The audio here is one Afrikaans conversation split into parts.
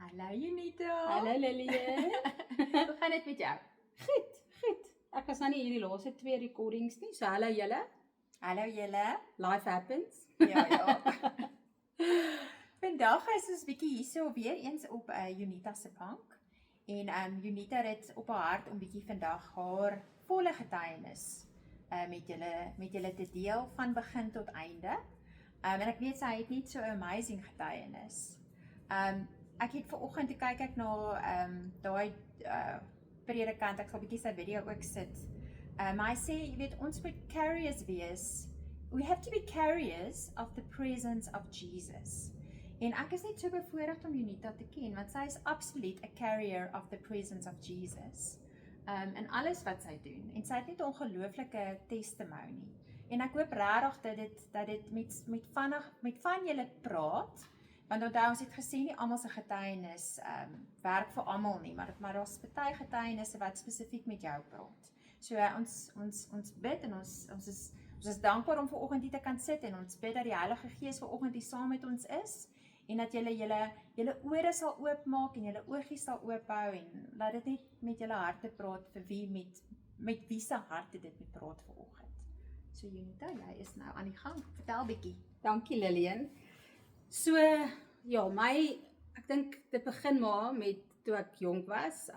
Hallo Junita. Hallo Lillian. Hoe gaan dit met jou? Goed. Ek was nou nie hierdie laaste 2 recordings nie, so hallo julle. Hallo julle. Life happens. Ja. Vandag is ons bietjie hierso weer eens op Junita se bank. En Junita het op haar hart om bietjie vandag haar volle getuienis met julle te deel van begin tot einde. En ek weet sy het nie so 'n amazing getuienis. Ek het vanoggend toe kyk ek na daai predikant, ek sal bietjie sy video ook sit. Maar hy sê, jy weet, ons moet carriers wees. We have to be carriers of the presence of Jesus. En ek is net so bevoorreg om Junita te ken, want sy is absoluut 'n carrier of the presence of Jesus. In alles wat sy doen. En sy het net 'n ongelooflike testimony. En ek hoop regtig dat dit met van julle praat. Want onthou, ons het gesê nie almal se getuienis werk vir almal nie, maar daar's baie getuienisse wat spesifiek met jou praat. So ons bid en ons is dankbaar om vanoggend hier te kan sit en ons bid dat die Heilige Gees vanoggend hier saam met ons is en dat julle ore sal oopmaak en julle oogies sal oophou en laat dit net met julle harte praat vir wie met wie se harte dit moet praat vanoggend. So Junita, jy is nou aan die gang. Vertel bietjie. Dankie Lillian. So ja, ek dink dit begin maar met toe ek jonk was.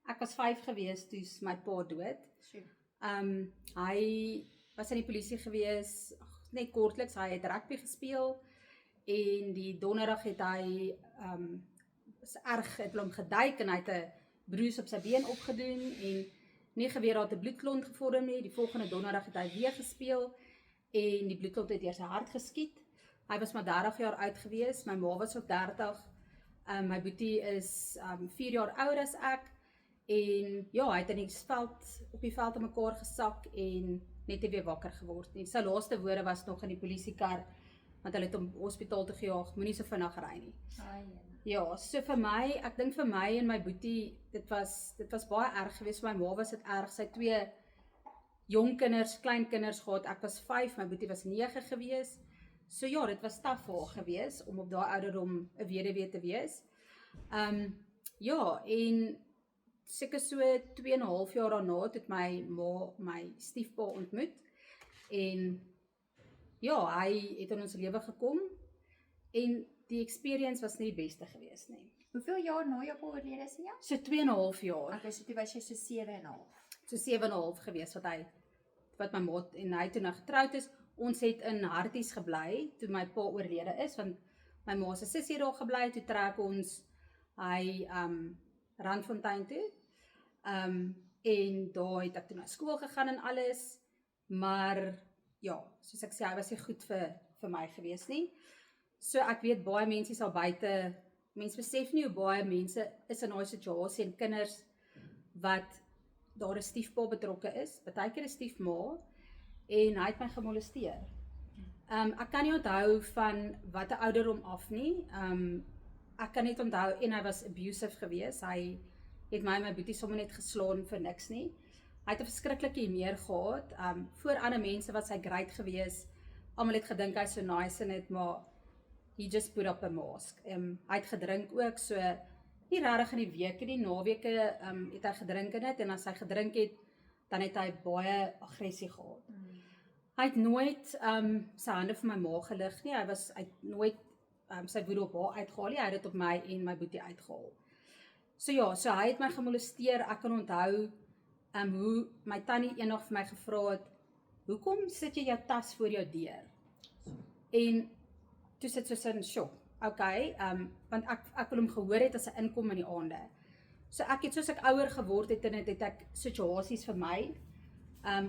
Ek was 5 gewees toe my pa dood. Sure. Hy was in die polisie gewees, net kortliks, hy het rugby gespeel en die donderdag het hy was erg, het hom geduik en hy het 'n bruis op sy been opgedoen en nie geweet dat 'n bloedklont gevorm nie. Die volgende donderdag het hy weer gespeel en die bloedklont het deur sy hart geskiet. Hy was maar 30 jaar oud gewees, my ma was ook 30, my boetie is 4 jaar ouer as ek, en ja, hy het op die veld in mekaar gesak en net nie weer wakker geword nie. Sy laaste woorde was nog in die polisiekar, want hulle het hom hospitaal toe gejaag, moenie so vinnig ry nie. Ja, so vir my, ek dink vir my en my boetie, dit was baie erg geweest. My ma was dit erg, sy 2 jong kinders, klein kinders gehad, ek was 5, my boetie was 9 geweest. So ja, dit was taaf vir haar gewees om op daai ouderdom 'n weduwee te wees. Ja, en seker so 2,5 jaar daarna het my ma my stiefpa ontmoet. En ja, hy het in ons lewe gekom en die experience was nie die beste gewees nie. Hoeveel jaar na jou pa oorlede is jy? So 2,5 jaar. Okay, so toe was jy so 7,5. So 7,5 gewees wat my ma en hy toe nou getroud is. Ons het in Harties gebly toe my pa oorlede is, want my ma se sussie daar gebly, toe trek ons hy Randfontein toe. En daar het ek toe na skool gegaan en alles, maar ja, soos ek sê, hy was nie goed vir my gewees nie. So ek weet baie mense is al buite, mense besef nie hoe baie mense is in daai situasie en kinders wat daar 'n stiefpa betrokke is, partykeer 'n stiefma, en hy het my gemolesteer. Ek kan nie onthou van watter ouderdom af nie. Ek kan net onthou, en hy was abusive geweest. Hy het my en my boetie sommer net geslaan vir niks nie. Hy het 'n verskriklike humeur gehad. Voor ander mense was hy great geweest. Almal het gedink hy's so nice en het, maar he just put up a mask. Hy het gedrink ook, so nie regtig in die weke, die naweke het hy gedrink in dit, en as hy gedrink het, dan het hy baie aggressie gehad. Hy het nooit sy hande vir my ma gelig nie, hy het nooit sy woede op haar uitgehaal nie, hy het dit op my en my boetie uitgehaal. So ja, so hy het my gemolesteer. Ek kan onthou hoe my tannie eendag vir my gevra het, hoekom sit jy jou tas voor jou deur? En toe sit so in shock. Okay, want ek wil hom gehoor het as hy inkom in die aande. So ek het, soos ek ouer geword het, en het ek situasies vir my,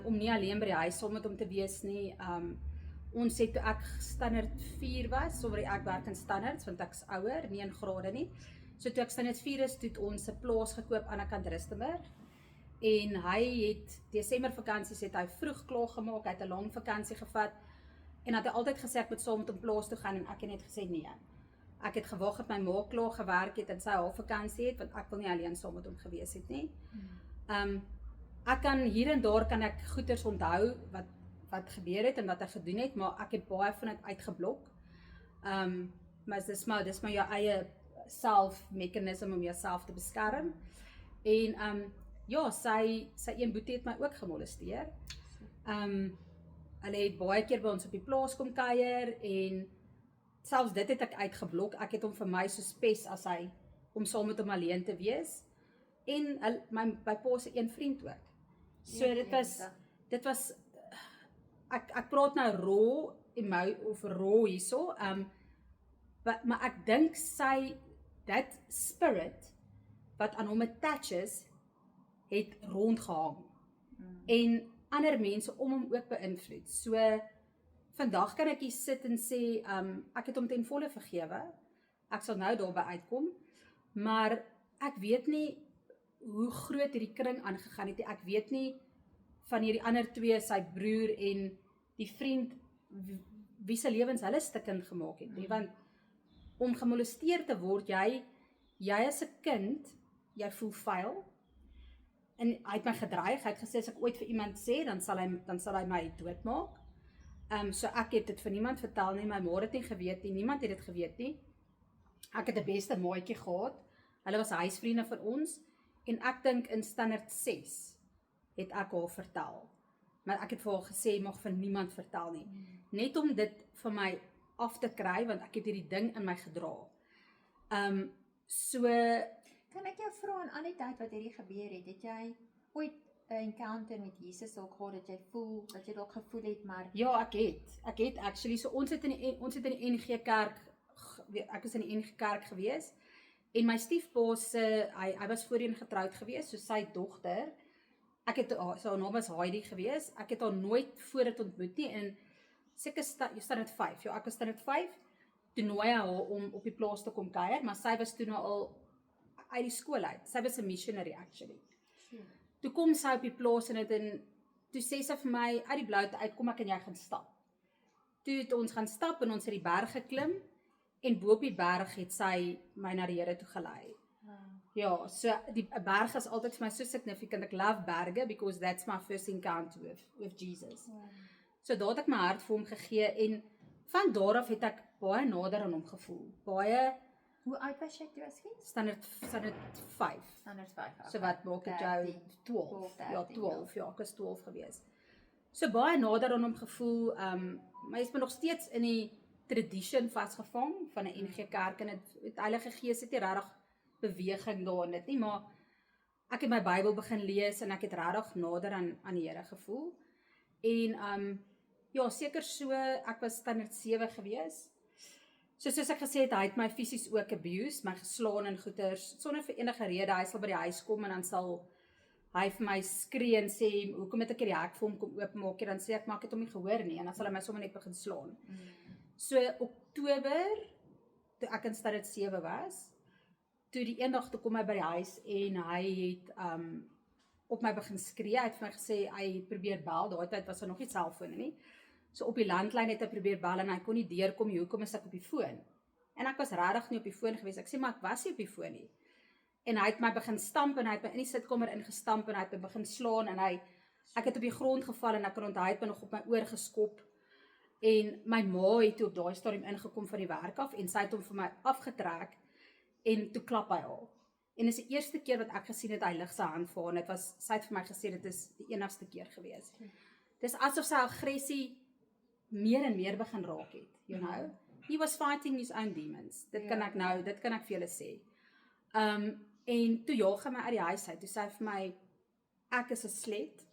om nie alleen by die huis saam met hom te wees nie. Ons het toe ek standaard 4 was, ek werk in standaards, want ek is ouer, nie in grade nie. So toe ek standaard 4 is, toe het ons 'n plaas gekoop aan die kant Rustenburg. En hy het, Desember vakansies het hy vroeg klaar gemaak, hy het 'n lang vakansie gevat, en het hy altyd gesê ek moet saam met hom plaas toe gaan, en ek het net gesê nee. Ek het gewag dat my ma klaar gewerk het en sy haar vakansie het, want ek wil nie alleen saam met hom gewees het nie. Ek kan hier en daar kan ek goeters onthou wat gebeur het en wat hy gedoen het, maar ek het baie van dit uitgeblok. Maar dis maar jou eie self-mechanism om jouself te beskerm. En ja, sy een boetie het my ook gemolesteer. Hulle het baie keer by ons op die plaas kom kuier en selfs dit het ek uitgeblok. Ek het hom vir my so spes as hy om saam met hom alleen te wees. En my pa se een vriend ook. So dit was ek praat nou raw hierso, maar ek dink dat spirit wat aan hom attaches het rondgehang en ander mense om hom ook beïnvloed. So vandag kan ek hier sit en sê ek het hom ten volle vergewe. Ek sal nou daarby uitkom, maar ek weet nie hoe groot hierdie kring aangegaan het. Ek weet nie van hierdie ander twee, sy broer en die vriend wie se lewens hulle stikkend gemaak het nie, want om gemolesteer te word, jy as 'n kind, jy voel vuil. En hy het my gedreig, hy het gesê as ek ooit vir iemand sê, dan sal hy my doodmaak. So ek het dit vir niemand vertel nie, my ma het nie geweet nie, niemand het dit geweet nie. Ek het 'n beste maatjie gehad. Hulle was huisvriende vir ons en ek dink in standaard 6 het ek haar vertel. Maar ek het vir haar gesê mag vir niemand vertel nie. Net om dit vir my af te kry want ek het hierdie ding in my gedra. So kan ek jou vra aan al die tyd wat hierdie gebeur het jy ooit 'n encounter met Jesus dalk gehad dat jy dalk gevoel het maar ja, ek het actually so ons het in die NG Kerk ek is in die NG Kerk gewees en my stiefpa hy was voorheen getroud gewees, so sy dogter haar naam was Heidi gewees, ek het haar nooit voor dit ontmoet nie en seker standaard 5, ja ek was standaard 5, toe nooi hy haar om op die plaas te kom kuier, maar sy was toe nou al uit die skool uit, sy was 'n missionary actually. Toe kom sy op die plaas en toe sê sy vir my, uit die bloute uit, kom ek en jy gaan stap. Toe het ons gaan stap en ons het die berg geklim, en bo op die berg het sy my na die Here toe gelei. Ja, so die berg is altyd vir my so significant, ek love berge, because that's my first encounter with Jesus. So daar het ek my hart vir hom gegee, en van daar af het ek baie nader aan hom gevoel, Hoe oud was jy toe as kind? Standaard 5. Standaard 5. So wat maak dit jou 12? 13, Ja, 12, ja, ek is 12 gewees. So baie nader aan hom gevoel, maar hy is nog steeds in die tradition vasgevang van 'n NG Kerk en het Heilige Gees het nie regtig beweging daarin dit nie, maar ek het my Bybel begin lees en ek het regtig nader aan die Here gevoel. En ja, seker so, ek was standaard 7 gewees. So soos ek gesê het, hy het my fisies ook abuse, my geslaan en goeters, sonder vir enige rede, hy sal by die huis kom en dan sal hy vir my skree en sê, hoekom het ek die hek vir hom kom oopmaak, en dan sê ek, maar ek het hom nie gehoor nie, en dan sal hy my sommer net begin slaan. So Oktober, toe ek in standaard 7 was, toe die eendag toe kom hy by die huis en hy het op my begin skree, hy het vir my gesê, hy probeer bel, daai tyd was daar nog nie selfone nie, so op die landlyn het hy probeer bel en hy kon nie deurkom nie, hoekom is ek op die foon? En ek was regtig nie op die foon gewees, ek sê, maar ek was nie op die foon nie. En hy het my begin stamp en hy het my in die sitkamer ingestamp en hy het my begin slaan en ek het op die grond geval en ek kon onthou, hy het my nog op my oor geskop. En my ma het toe op daai stadium ingekom van die werk af en sy het hom vir my afgetrek en toe klap hy al. En dis die eerste keer wat ek gesien het hy lig sy hand vir haar en sy het vir my gesê dit is die enigste keer gewees. Dis asof sy aggressie meer en meer begin raak het, you know. He was fighting his own demons. Dit kan ek vir julle sê. En toe jaag hy my uit die huis uit, toe sê hy vir my, ek is 'n slet,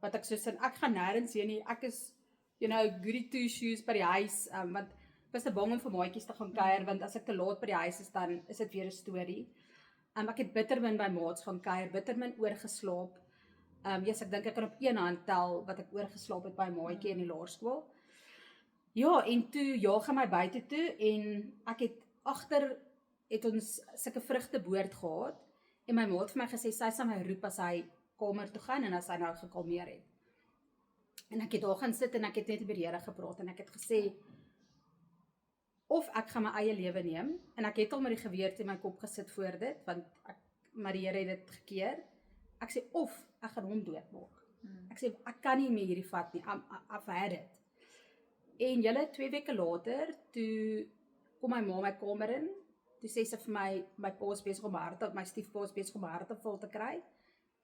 wat ek so sê, ek gaan nêrens heen nie, ek is, you know, goody two shoes by die huis, want ek was te bang om vir maatjies te gaan kuier, want as ek te laat by die huis is, dan is dit weer 'n storie. Ek het bittermin by maats gaan kuier, bittermin oorgeslaap, ek dink ek kan op een hand tel, wat ek oorgeslaap het by 'n maatjie in die laerskool. Ja, en toe jaag hy my buite toe, en ek het agter, het ons sulke vrugteboord gehad, en my ma het vir my gesê, sy sal my roep as hy kamer toe gaan, en as hy nou gekalmeer het. En ek het daar gaan sit, en ek het net met die Here gepraat, en ek het gesê, of ek gaan my eie lewe neem, en ek het al met die geweer in my kop gesit voor dit, want maar die Here het dit gekeer, ek sê, of ek gaan hom doodmaak. Ek sê, ek kan nie meer hierdie vat nie, I've had it. En julle 2 weke later, toe kom my ma my kamer in, toe sê sy vir my pa is besig om my stiefpa is besig om my hartaanval te kry.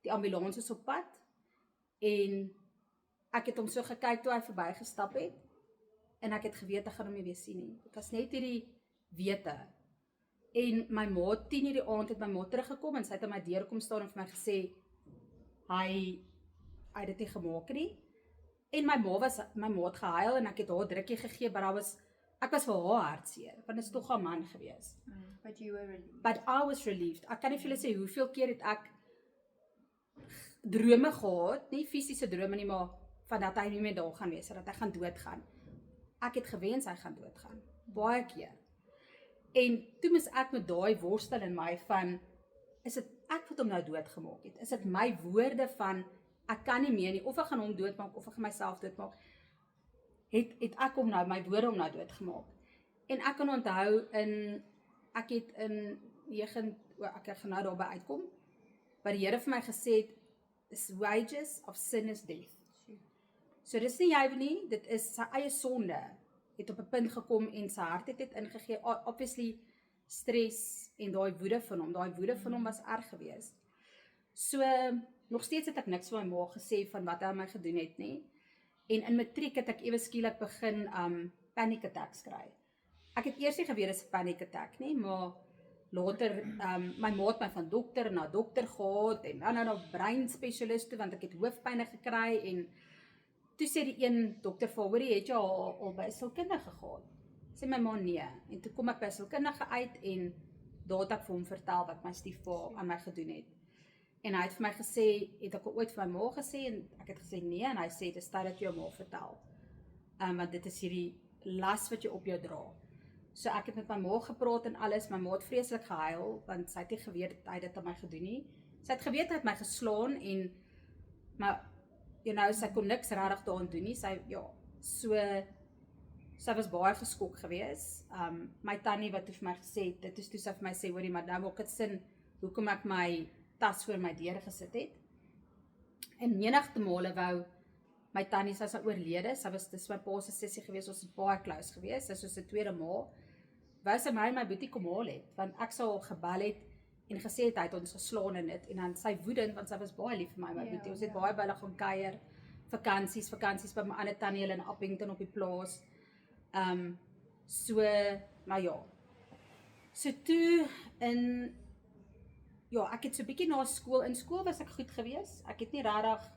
Die ambulans is op pad en ek het hom so gekyk toe hy verbygestap het en ek het geweet ek gaan hom nie weer sien nie. Dit was net hierdie wete. En my ma 10:00 die aand het my ma teruggekom en sy het aan my deur kom staan en vir my gesê hy het dit nie gemaak nie. En my ma het gehuil en ek het haar drukkie gegee, maar ek was vir haar hartseer, want dit is tog 'n man gewees. But you were relieved. But I was relieved. Ek kan nie vir julle sê hoeveel keer het ek drome gehad, nie fisiese drome nie, maar van dat hy nie meer daar gaan wees, dat hy gaan doodgaan. Ek het gewens hy gaan doodgaan, baie keer. En toe moes ek met daai worstel in my van, is dit ek wat hom nou doodgemaak het? Is dit my woorde van, ek kan nie meer nie, of ek gaan hom doodmaak, of ek gaan myself doodmaak? Het ek hom nou, my woorde hom nou doodgemaak? En ek kan onthou, ek gaan nou daarby uitkom, waar die Here vir my gesê het, the wages of sin is death. So dis nie jy nie, dit is sy eie sonde, het op 'n punt gekom en sy hart het dit ingegee, obviously stres en daai woede van hom was erg geweest. So, nog steeds het ek niks vir my ma gesê van wat hy aan my gedoen het nie, en in matriek het ek ewe skielik begin panic attacks kry. Ek het eers nie geweet dit is 'n panic attack nie, maar later, my ma het my van dokter na dokter gehad, en dan na breinspesialist toe, want ek het hoofpyne gekry, en toe sê die een dokter vir hoorie, het jy al by 'n sielkundige gehad? Sê my ma nee, en toe kom ek by 'n sielkundige uit, en daar het ek vir hom vertel wat my stiefpa aan my gedoen het. En hy het vir my gesê, het ek ooit vir my ma gesê, en ek het gesê nee, en hy sê, dit is tyd dat jy jou ma vertel, want dit is hierdie las wat jy op jou dra. So ek het met my ma gepraat en alles, my ma het vreeslik gehuil, want sy het nie geweet hy het dit aan my gedoen nie. Sy het geweet hy het my geslaan, maar sy kon niks regtig daaraan doen nie, sy was baie geskok geweest. My tannie wat vir my gesê het, dit is toe sy vir my sê, hoorie, maar nou maak dit sin, hoekom ek my tas voor my deur gesit het. En menigte male wou my tannie, sy is oorlede, dis my pa se sussie geweest, ons het baie close geweest, sy is soos 'n tweede ma, wou sy my en my boetie kom haal het, want ek sou gebel het en gesê het, hy het ons geslaan in dit, en dan sy woedend, want sy was baie lief vir my boetie, ons het baie by hulle gaan kuier, vakansies by my ander tannie, hulle in Appington op die plaas, maar ja, so toe ek het so bietjie na skool, in skool was ek goed geweest, ek het nie regtig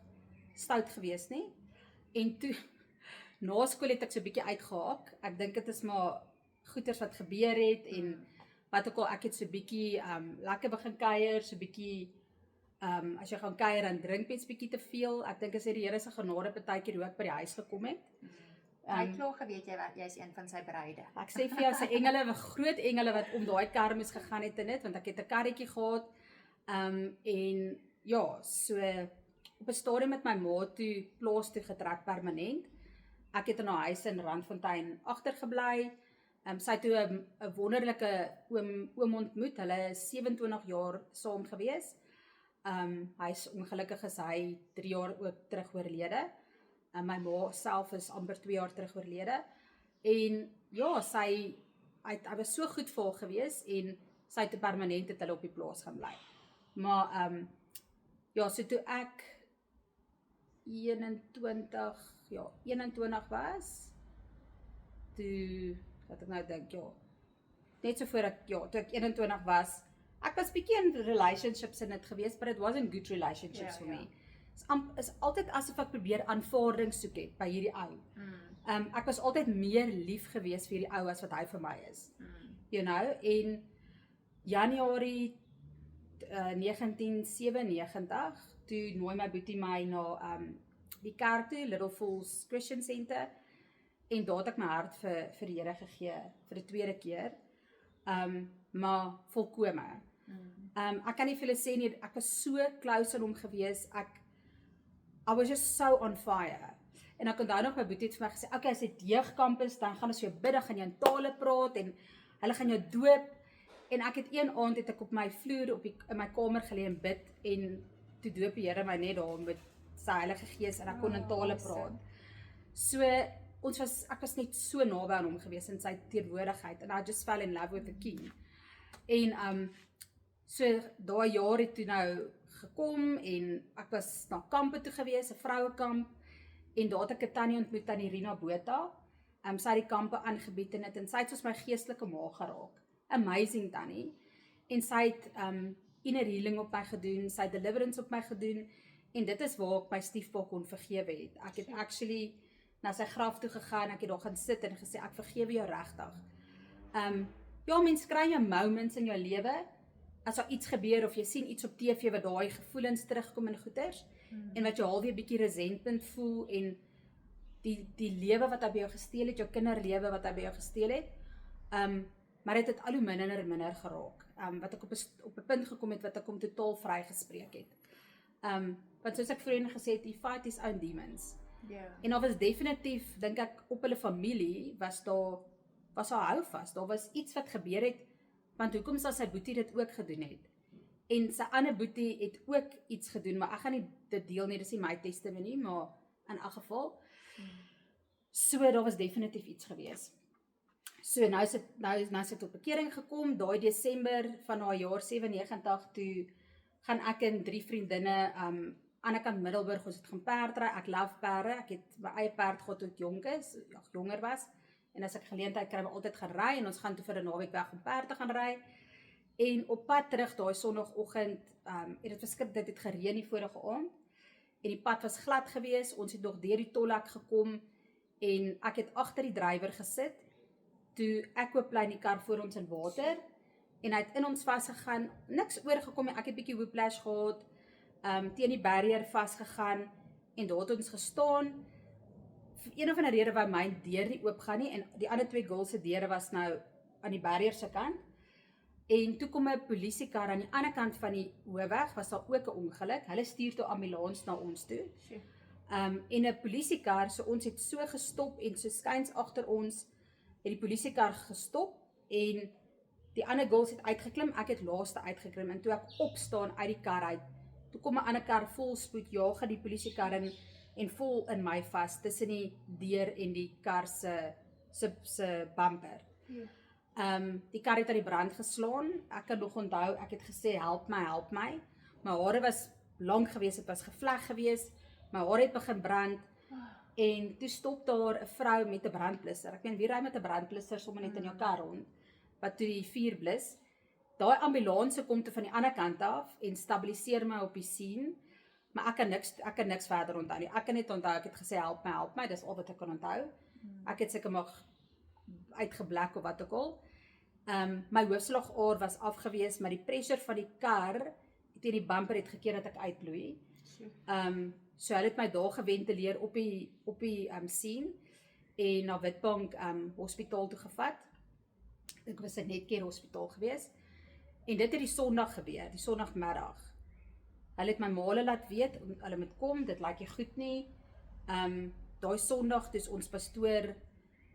stout geweest nie, en toe, na skool het ek so bietjie uitgehaak, ek dink dit is maar goeters wat gebeur het, en wat ook al, ek het so bietjie lekker begin kuier, so bietjie, as jy gaan kuier, dan drink mens bietjie te veel, ek dink as die Here se genade partykeer hoe ek by die huis gekom het. Hy het klaar geweet jy is een van sy bruide. Ek sê vir jou, sy engele, groot engele wat om daai kar moes gegaan het in dit, want ek het 'n karretjie gehad, en ja, so op 'n stadium met my ma toe plaas toe getrek permanent. Ek het in haar huis in Randfontein agtergebly. Sy het toe 'n wonderlike oom ontmoet. Hulle is 27 jaar saam gewees. Hy is ongelukkig is hy 3 jaar ook terug oorlede. My ma self is amper 2 jaar terug oorlede. En ja, hy was so goed vir haar gewees en sy het permanent het hulle op die plaas gaan bly. Maar ja, so toe ek 21 was, toe, wat ek nou dink, net so voor toe ek 21 was, ek was bietjie in relationships in dit gewees, but it wasn't good relationships for me. Is altyd asof ek probeer aanvaarding soek het by hierdie ou. Ek was altyd meer lief gewees vir hierdie ou as wat hy vir my is. You know, en Januarie 1997, toe nooi my boetie my na die kerk toe, Little Falls Christian Center, en daar het ek my hart vir die Here gegee, vir die tweede keer, maar volkome. Ek kan nie vir julle sê nie, ek was so close aan hom gewees, I was just so on fire. En ek onthou nog my boetie het vir my gesê, okay, as dit jeugkampus, dan gaan ons jou bid, dan gaan jy in tale praat, en hulle gaan jou doop, en ek het een aand het ek op my vloer, in my kamer geleë en bid, en toe doop die Here my net daar met sy Heilige Gees, en ek kon in tale praat. So, ek was net so naby aan hom gewees, in sy teenwoordigheid, and I just fell in love with the King. En so daai jaar het toe nou gekom en ek was na kampe toe gewees, 'n vrouekamp, en daar het ek 'n tannie ontmoet, tannie Rina Botha. Sy het die kampe aangebied en sy het soos my geestelike ma geraak. Amazing tannie. En sy het inner healing op my gedoen, sy het deliverance op my gedoen, en dit is waar ek my stiefpa kon vergewe het. Ek het actually na sy graf toe gegaan, ek het daar gaan sit en gesê, ek vergewe jou regtig. Ja, mens kry jou moments in jou lewe, as daar iets gebeur, of jy sien iets op TV, wat daai gevoelens terugkom in goeders, en wat jy halfweg 'n bietjie resentment voel, en die lewe wat hy by jou gesteel het, jou kinderlewe wat hy by jou gesteel het, maar dit het al hoe minder en minder geraak, wat ek op 'n punt gekom het, wat ek hom totaal vrygespreek het. Want soos ek vroeër gesê het, he fight his own demons. Ja. En daar was definitief, dink ek, op hulle familie, was daar houvas, daar was iets wat gebeur het, want hoekom sal sy boetie dit ook gedoen het? En sy ander boetie het ook iets gedoen, maar ek gaan nie dit deel nie, dis nie my testimony, maar in elk geval, so daar was definitief iets gewees. So nou is dit op bekering gekom, daai Desember van haar jaar 97, toe gaan ek en 3 vriendinne, aan die kant Middelburg, ons het gaan perdry, ek love perde, ek het my eie perd gehad toe ek jonger was, en as ek geleentheid kry, my altyd gaan ry, en ons gaan toe vir 'n naweek weg om perde gaan ry, en op pad terug, daai Sondagoggend, dit het gereën die vorige aand, en die pad was glad gewees, ons het nog deur die tolhek gekom, en ek het agter die drywer gesit, toe ek oopbly in die kar voor ons in water, en hy het in ons vasgegaan, niks oorgekom, ek het bietjie whiplash gehad, teen die barrier vasgegaan, en daar het ons gestaan, vir een of ander rede wou my deur nie oopgaan nie, en die ander 2 girls se deure was nou aan die barrier se kant, en toe kom 'n polisiekar aan die ander kant van die hoofweg, was daar ook 'n ongeluk, hulle stuur toe ambulans na ons toe, en 'n polisiekar, so ons het so gestop, en so skuins agter ons, het die polisiekar gestop, en die ander girls het uitgeklim, ek het laaste uitgeklim, en toe ek opstaan uit die kar uit, toe kom 'n ander kar vol spoed, jaag die polisiekar en vol in my vas, tussen die deur en die kar se bumper. Die kar het aan die brand geslaan, ek kan nog onthou, ek het gesê, help my, my hare was lang gewees, het was gevleg gewees, my hare het begin brand, en toe stop daar 'n vrou met 'n brandblusser, ek weet, wie ry met 'n brandblusser, sommer net in jou kar rond, wat toe die vuur blus, daai ambulans kom toe van die ander kant af, en stabiliseer my op die scene, maar ek kan niks verder onthou nie, ek kan net onthou, ek het gesê, help my, dis al wat ek kan onthou, ek het seker maar uitgeblak of wat ook al, my hoofslagaar was afgewees, maar die pressure van die kar, teen die bumper het gekeer dat ek uitbloei, so hulle het my daar geventileer op die scene, en na Witbank hospitaal toe gevat, ek was in Netcare hospitaal gewees, en dit het die Sondag gebeur, die Sondagmiddag, hulle het my maale laat weet, hulle moet kom, dit lyk nie goed nie, daai Sondag, dus ons pastoor,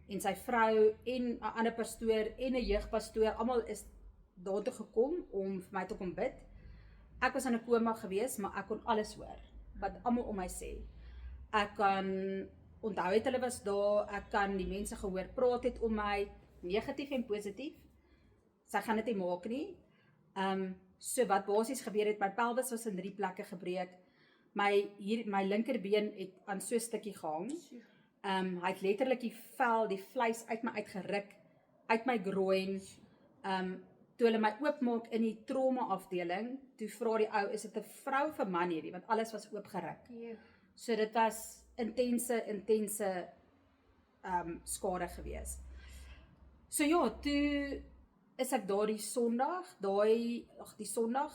en sy vrou, en 'n ander pastoor, en 'n jeugpastoor, almal is daar toe gekom, om vir my te kom bid, ek was in 'n koma gewees, maar ek kon alles hoor, wat almal om my sê, ek kan onthou het hulle was daar, ek kan die mense gehoor praat het om my, negatief en positief, sy gaan dit nie maak nie, so wat basies gebeur het, my pelvis was in 3 plekke gebreek, my linkerbeen het aan so 'n stukkie gehang, hy het letterlik die vleis uit my uitgeruk, uit my groin, toe hulle my oopmaak in die trauma afdeling, toe vra die ou, is dit 'n vrou of 'n man hierdie, want alles was oopgeruk, so dit was intense skade gewees. So ja, toe is ek daar die Sondag,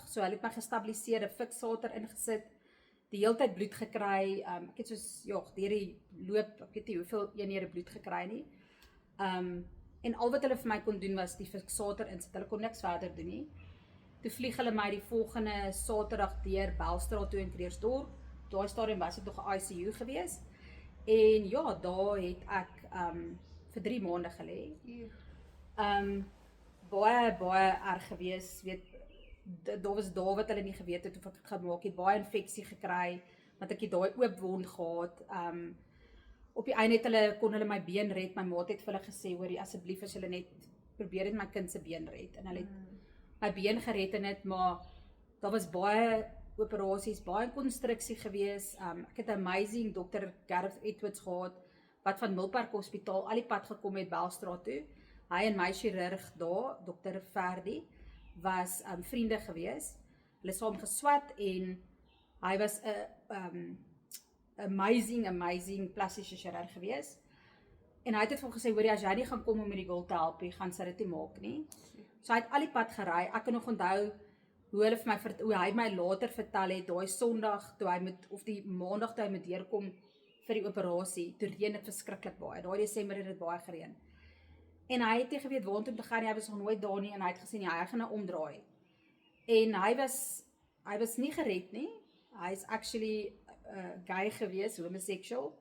so hulle het my gestabiliseer, 'n fiksator ingesit, die hele tyd bloed gekry, ek het soos, deur die loop, ek weet nie hoeveel eenhede bloed gekry nie, en al wat hulle vir my kon doen was die fiksator insit, hulle kon niks verder doen nie, toe vlieg hulle my die volgende Saterdag deur Belstraat toe in Kreersdorp, daai stadium was dit nog 'n ICU gewees, en ja, daar het ek vir 3 maande gelê, baie erg gewees, weet, daar was daar wat hulle nie geweet het of ek gemaak het, baie infeksie gekry, want ek het daai oop wond gehad, op die einde kon hulle my been red, my maat het vir hulle gesê, hoorie, asseblief as hulle net probeer het my kind se been red, en hulle het my been gered in het, maar daar was baie operasies, baie konstruksie gewees. Ek het 'n amazing Dr. Gareth Edwards gehad, wat van Milpark Hospitaal al die pad gekom het Belstraat toe. Hy en my chirurg daar, Dr. Ferdi, was vriende gewees. Hulle saam geswat en hy was 'n amazing plastische chirurg gewees. En hy het vir hom gesê, hoorie, as jy nie gaan kom om met die girl te help nie, gaan sy dit nie maak nie. So hy het al die pad geraai. Ek kan nog onthou hoe hy my later vertel het, daai Sondag toe hy of die Maandag toe hy moet deurkom vir die operasie, toe reën dit verskriklik baie. Daai Desember het dit baie gereën. En hy het nie geweet waartoe om te gaan nie, hy was nog nooit daar nie en hy het gesê hy gaan nou omdraai. En hy was nie gered nie. Hy is actually gay gewees, homosexual.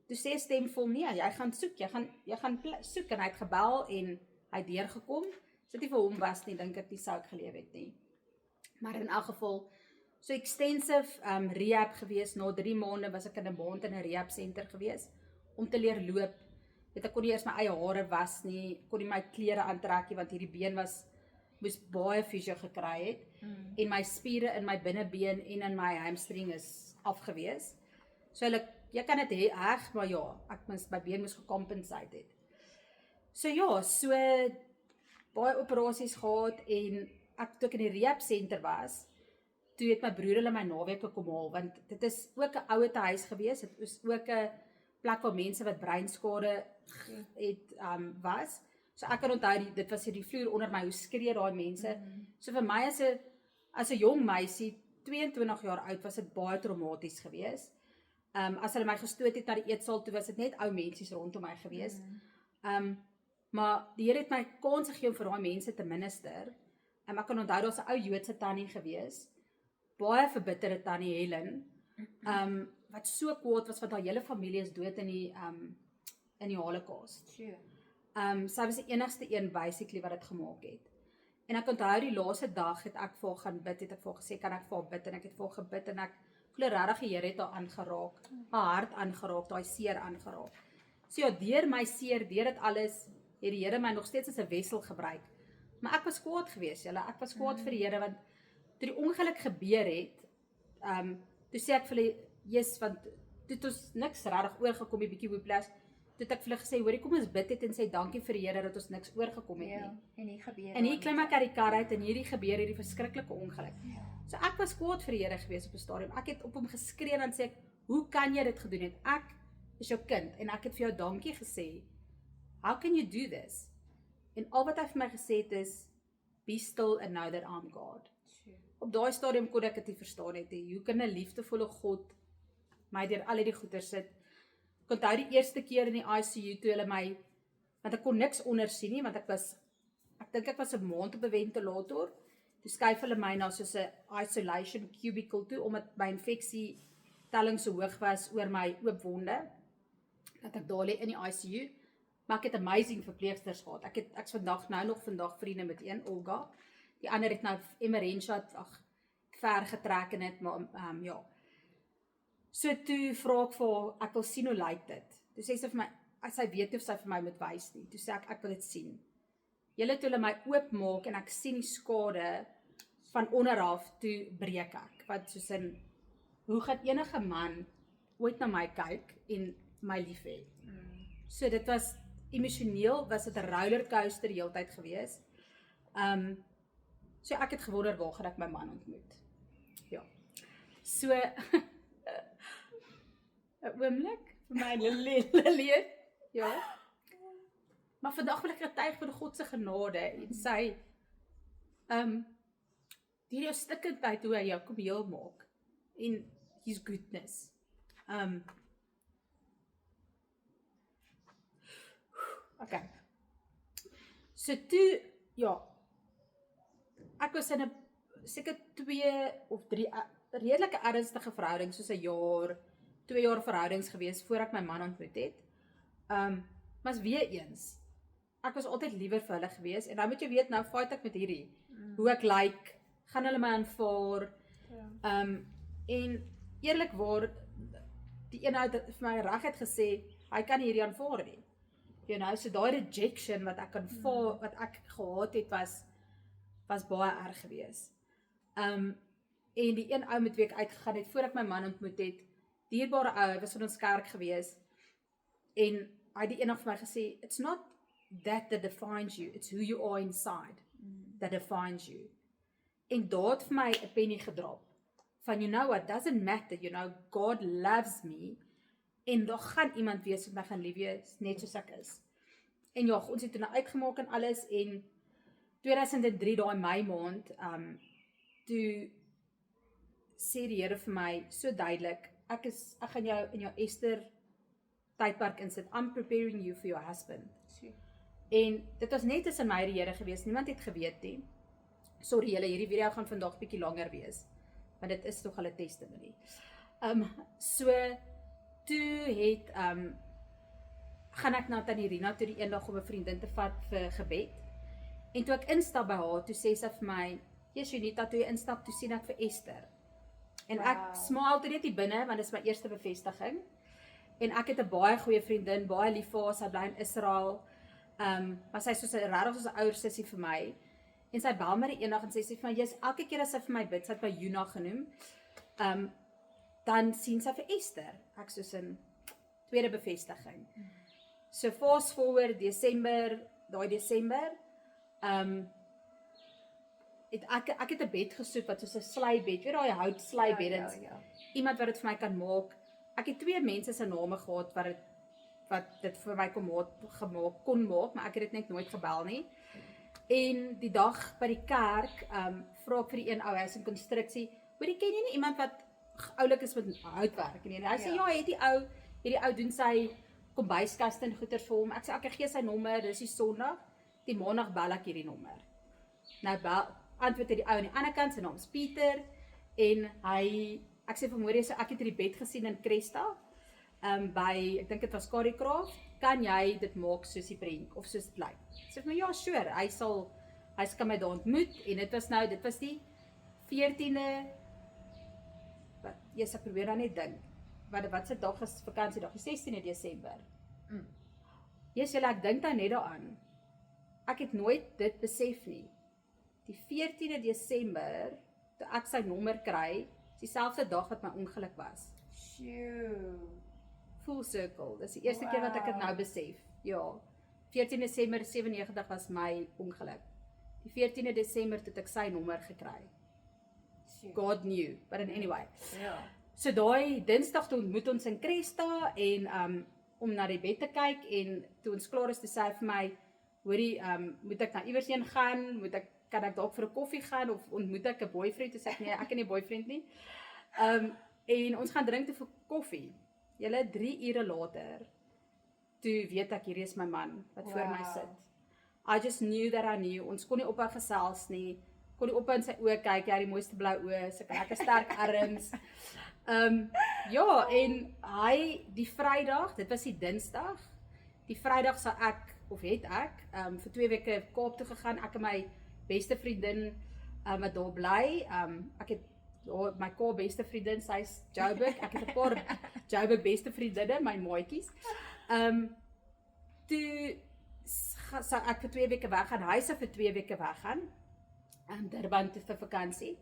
Toe sê stem vir hom, nee, jy gaan soek, jy gaan soek, en hy het gebel en hy het deurgekom. So dit vir hom was nie, dink ek, die sou ek geleef het nie. Maar in elk geval, so extensive rehab gewees, na 3 maande was ek in 'n maand in 'n rehab center gewees, om te leer loop. Ek kon nie eers my eie hare was nie, kon nie my klere aantrek nie, want hierdie been moes baie fisio gekry het, en my spiere in my binnebeen en in my hamstring is afgewees. So jy kan dit heg, maar ja, my been moes gecompensate het. So ja, so baie operasies gehad, en toe ek in die rehab center was, toe het my broer hulle my naweke kom haal, want dit is ook 'n ouete huis gewees, dit is ook 'n plek waar mense wat breinskade het was. So ek kan onthou, dit was die vloer onder my, hoe skree daai mense. So vir my as 'n jong meisie, 22 jaar oud, was dit baie traumaties gewees. As hulle my gestoot het na die eetsaal toe, was dit net ou mensies rondom my gewees. Maar die Here het my kans gegee om vir daai mense te minister. Ek kan onthou, daar's 'n ou Joodse tannie gewees, baie verbitterde tannie Helen, wat so kwaad was, want haar hele familie is dood in die Holocaust. Sy was die enigste een basically wat dit gemaak het. En ek onthou die laaste dag het ek vir haar gaan bid, het ek vir haar gesê, kan ek vir haar bid, en ek het vir haar gebid, en ek glo regtig die Here het haar aangeraak, haar hart aangeraak, daai seer aangeraak. So ja, deur my seer, deur dit alles, het die Here my nog steeds as 'n wessel gebruik. Maar ek was kwaad gewees, ek was kwaad vir die Here, want toe die ongeluk gebeur het, toe sê ek vir hulle, yes, want toe het ons niks regtig oorgekom, 'n bietjie whiplash, toe het ek vir hulle gesê, hoorie, kom ons bid dit en sê dankie vir die Here dat ons niks oorgekom het nie. En hier klim ek uit die kar uit, en hierdie gebeur, hierdie verskriklike ongeluk. So ek was kwaad vir die Here gewees op 'n stadium. Ek het op hom geskree, en dan sê ek, hoe kan jy dit gedoen het? Ek is jou kind, en ek het vir jou dankie gesê. How can you do this? En al wat hy vir my gesê het is, be still and know that I'm God. Op daai stadium kon ek dit nie verstaan het. Hoe kan 'n liefdevolle God my deur al die goeie sit? Ek onthou die eerste keer in die ICU toe hulle my, want ek kon niks onder sien nie, want ek dink ek was 'n maand op 'n ventilator. Toe skuif hulle my na soos 'n isolation cubicle toe, omdat my infeksie telling so hoog was oor my oop wonde, dat ek daar lê in die ICU. Maar ek het amazing verpleegsters gehad. Ek's vandag vriende met een, Olga. Die ander het nou Emerentia ver getrek en het, maar ja. So toe vra ek vir haar, ek wil sien hoe lyk dit. Toe sê sy vir my, sy weet nie of sy vir my moet wys nie. Toe sê ek wil dit sien. Julle toe hulle my oopmaak en ek sien die skade van onderaf, toe breek ek. Want soos in, hoe gaan enige man ooit na my kyk en my lief hê? So dit was emosioneel, was dit 'n rollercoaster die hele tyd gewees. So ek het gewonder, waar gaan ek my man ontmoet? Ja. So 'n oomblik vir my leer. Ja. Maar vandag wil ek getuig van God se genade en sy hierdie stikkendheid hoe hy jou kom heel maak en his goodness. Okay. So toe, ja, ek was in 'n seker 2 of 3 redelike ernstige verhoudings, soos 2 jaar verhoudings gewees voor ek my man ontmoet het. Maar weer eens, ek was altyd liewer vir hulle gewees, en nou moet jy weet, nou fight ek met hierdie, hoe ek lyk, gaan hulle my aanvaar, en eerlikwaar, die een het vir my reguit gesê, hy kan hierdie aanvaar nie. You know, so daai rejection wat ek gehad het, was was baie erg geweest. En die een ou met wie ek uitgegaan het, voor ek my man ontmoet het, dierbare ou, hy was in ons kerk geweest, en hy het die eendag vir my gesê, it's not that defines you, it's who you are inside that defines you. En daar het vir my 'n penny gedrop, van you know what, doesn't matter, you know, God loves me, en daar gaan iemand wees wat my gaan lief wees, net soos ek is. En ja, ons het toe nou uitgemaak en alles, en 2003, daai Mei maand, toe sê die Here vir my, so duidelik, ek gaan jou in jou Esther tydperk insit, I'm preparing you for your husband. En dit was net tussen my en die Here gewees, niemand het geweet nie. Sorry julle, hierdie video gaan vandag bietjie langer wees, want dit is nog 'n testimony. So, toe het, gaan ek na Tannie Rina toe die eendag om 'n vriendin te vat vir gebed, en toe ek instap by haar, toe sê sy vir my, "Jesus Junita, toe jy instap, toe sien ek vir Esther." En ek smaal toe net hier binne, want dit is my eerste bevestiging, en ek het 'n baie goeie vriendin, baie lief vir haar, sy bly in Israel, maar sy is soos 'n regtig soos 'n ouer sussie vir my, en sy bel my die eendag en sê vir my, "Jesus, elke keer as sy vir my bid, sy het my Juna genoem, dan sien sy vir Esther." Ek soos in tweede bevestiging. So fast forward daai Desember, ek het 'n bed gesoek wat soos 'n slybed, weet daai hout slybeddens, iemand wat dit vir my kan maak. Ek het 2 mense se name gehad wat dit vir my kon maak, maar ek het dit net nooit gebel nie. En die dag by die kerk, vra ek vir die een ou, hy is in konstruksie, hoorie, ken jy nie iemand wat oulik is met houtwerk? En hy sê, ja, hierdie ou doen sy kombuiskaste en goeder vir hom. Ek sê, ek gee sy nommer, dis die Sondag, die Maandag bel ek hierdie nommer. Nou antwoord die ou aan die ander kant, sy naam is Pieter, en ek sê vanmôre, so ek het hierdie bed gesien in Cresta, by, ek dink dit was Carrycraft, kan jy dit maak soos die prent, of soos dit lyk? Sê vir my, ja, sure, hy kan my daar ontmoet, en dit was die 14de, ek probeer dan net dink, wat se dag is vakansiedag, die 16de Desember. Ek dink dan net daaraan, ek het nooit dit besef nie, die 14de Desember, toe ek sy nommer kry, is dieselfde dag wat my ongeluk was. Full circle, dis die eerste keer wat ek dit nou besef, ja, 14 Desember 97 was my ongeluk, die 14de Desember toe ek sy nommer gekry, God knew, but anyway, so daai Dinsdag toe ontmoet ons in Cresta, en om na die bed te kyk, en toe ons klaar is, toe sê hy vir my, hoorie, moet ek na iewers heen gaan, kan ek dalk vir 'n koffie gaan, of ontmoet ek 'n boyfriend? Toe sê ek, nee, ek het nie 'n boyfriend nie, en ons gaan drink toe vir koffie, julle 3 ure later, toe weet ek, hierdie is my man, wat voor my sit, I just knew that I knew, ons kon nie ophou gesels nie, kon nie ophou in sy oë kyk, hy het die mooiste blou oë, sy lekker sterk arms, ja, en die Vrydag, dit was die Dinsdag, die Vrydag het ek, vir 2 weke Kaap toe gegaan, ek en my beste vriendin, wat daar bly, ek het my Kaap beste vriendin, sy is Joburg, ek het 'n paar Joburg beste vriendinne, my maatjies, toe sou ek vir 2 weke weggaan, hy sou vir 2 weke weggaan, Durban toe vir vakansie,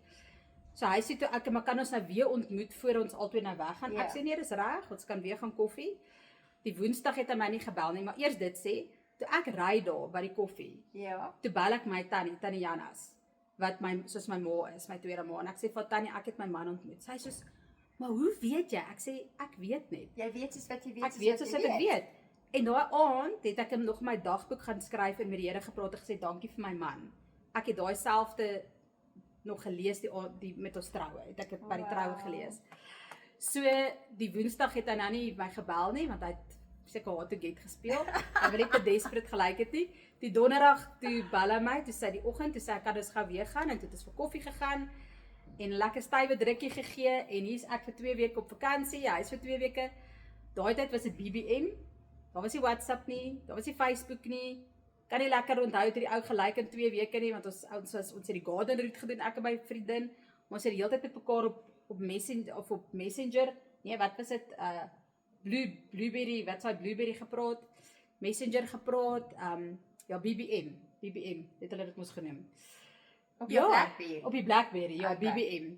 so hy sê toe, maar kan ons nou weer ontmoet, voor ons albei nou weggaan, ek sê nee, dis reg, ons kan weer gaan koffie, die Woensdag het hy my nie gebel nie, maar eers dit sê, toe ek ry daar by die koffie, toe bel ek my Tannie Janas, wat soos my ma is, my tweede ma, en ek sê vir Tannie, ek het my man ontmoet, sy soos, maar hoe weet jy? Ek sê, ek weet net, jy weet soos wat jy weet, ek weet soos wat ek weet, en daai aand het ek hom nog my dagboek gaan skryf, en met die Here gepraat en gesê, dankie vir my man, ek het daai selfde nog gelees, die met ons troue, het ek by die troue gelees, so, die Woensdag het hy nou nie my gebel nie, want hy het seker hard to get gespeel, hy wil net te desperate gelyk het nie, die Donderdag, toe bel hy my, toe sê die oggend, toe sê ek kan dus gou weer gaan, en toe het ons vir koffie gegaan, en lekker stywe drukkie gegee, en hier is ek vir 2 weke op vakansie, hy is vir 2 weke, daai tyd was dit BBM, daar was nie WhatsApp nie, daar was nie Facebook nie, kan nie lekker onthou toe die ou gelyk in 2 weke nie, want ons het die garden route gedoen, ek en my vriendin, ons het die hele tyd met mekaar op Messenger, nee, wat was dit, Blueberry, wat sou Blueberry gepraat, Messenger gepraat, ja, BBM, het hulle dit moes genoem. Op jou BlackBerry. Op die BlackBerry, ja, Okay. BBM.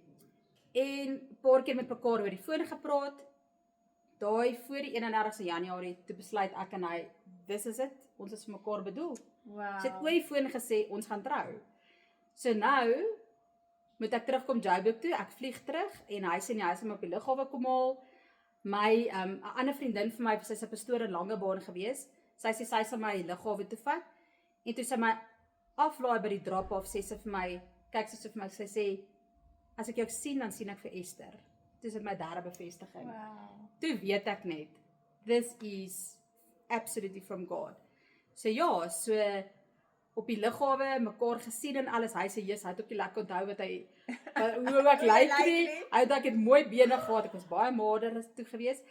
En 'n paar keer met mekaar oor die foon gepraat. Daai voor die 31ste Januarie toe besluit ek en hy, this is it, ons is vir mekaar bedoel. Wow. Ons het oor die foon gesê ons gaan trou. So nou moet ek terugkom Joburg toe, ek vlieg terug en hy sê nee, hy sal my op die lughawe kom haal. My 'n ander vriendin vir my, sy's 'n pastoor in Langebaan gewees. Sy sê sy sal my lughawe toe vat. En toe sy my aflaai by die drop-off sê sy vir my, kyk sy vir my, sy sê as ek jou sien dan sien ek vir Esther. Dis my derde bevestiging. Wow. Toe weet ek net, this is absolutely from God. So ja, so op die lughawe mekaar gesien en alles. Hy sê Jesus, hy het ook nie lekker onthou wat hy hoe ek lyk nie. Hy het ek het mooi bene gehad. Ek was baie mager toe gewees.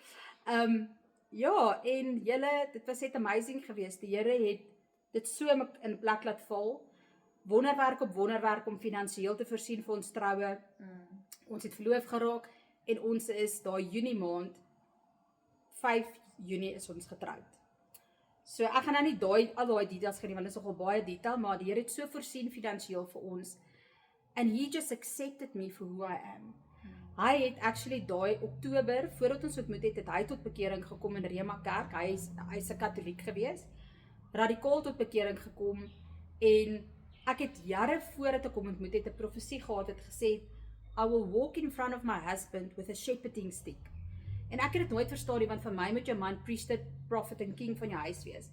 Ja, en julle, dit was net amazing geweest. Die Here het dit so in plek laat val. Wonderwerk op wonderwerk om finansiëel te voorsien vir ons troue. Ons het verloof geraak en ons is daai Junie maand 5 Junie is ons getroud. So ek gaan nou nie al daai details gee nie want dit is nogal baie detail, maar die Here het so voorsien finansiëel vir ons. And he just accepted me for who I am. Hy het actually daai Oktober voordat ons ontmoet het hy tot bekering gekom in Rema Kerk. Hy's 'n Katoliek gewees. Radikaal tot bekering gekom en ek het jare voordat ek hom ontmoet het 'n profesie gehad het gesê I will walk in front of my husband with a shepherding stick. En ek het dit nooit verstaan nie want vir my moet jou man priester, prophet en king van jou huis wees.